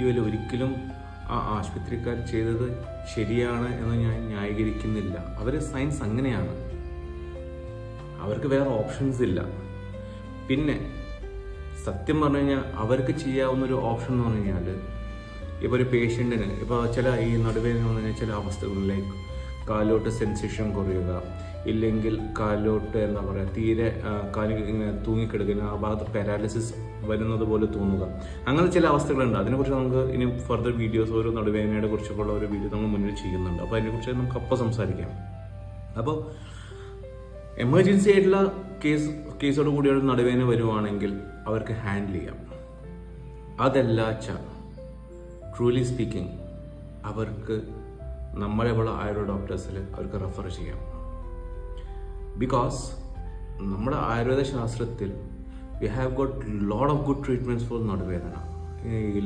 വീഡിയോയിൽ ഒരിക്കലും ആ ആശുപത്രിക്കാർ ചെയ്തത് ശരിയാണ് എന്ന് ഞാൻ ന്യായീകരിക്കുന്നില്ല. അവർ സയൻസ് അങ്ങനെയാണ്, അവർക്ക് വേറെ ഓപ്ഷൻസ് ഇല്ല. പിന്നെ സത്യം പറഞ്ഞു കഴിഞ്ഞാൽ അവർക്ക് ചെയ്യാവുന്നൊരു ഓപ്ഷൻ എന്ന് പറഞ്ഞു കഴിഞ്ഞാൽ, ഇപ്പോൾ ഒരു പേഷ്യൻറ്റിന് ഇപ്പോൾ ചില ഈ നടുവേദന എന്ന് പറഞ്ഞാൽ ചില അവസ്ഥകളിലേക്ക് കാലോട്ട് സെൻസേഷൻ കുറയുക, ഇല്ലെങ്കിൽ കാലോട്ട് എന്താ പറയുക തീരെ കാല് ഇങ്ങനെ തൂങ്ങിക്കിടക്കുന്ന ആ ഭാഗത്ത് പാരാലിസിസ് വരുന്നത് പോലെ തോന്നുക, അങ്ങനെ ചില അവസ്ഥകളുണ്ട്. അതിനെക്കുറിച്ച് നമുക്ക് ഇനി ഫർദർ വീഡിയോസ് ഓരോ നടുവേദനയുടെ കുറിച്ചൊക്കെയുള്ള ഒരു വീഡിയോ നമ്മൾ മുന്നിൽ ചെയ്യുന്നുണ്ട്. അപ്പോൾ അതിനെക്കുറിച്ച് നമുക്ക് അപ്പം സംസാരിക്കാം. അപ്പോൾ എമർജൻസി ആയിട്ടുള്ള കേസോട് കൂടി ഒരു നടുവേദന വരുവാണെങ്കിൽ അവർക്ക് ഹാൻഡിൽ ചെയ്യാം. അതല്ലാച്ച ട്രൂലി സ്പീക്കിംഗ് അവർക്ക് നമ്മളെയുള്ള ആയുർവേദ ഡോക്ടേഴ്സിൽ അവർക്ക് റെഫർ ചെയ്യാം. ബിക്കോസ് നമ്മുടെ ആയുർവേദ ശാസ്ത്രത്തിൽ we have got lot of good treatments for നടുവേദന. ഈ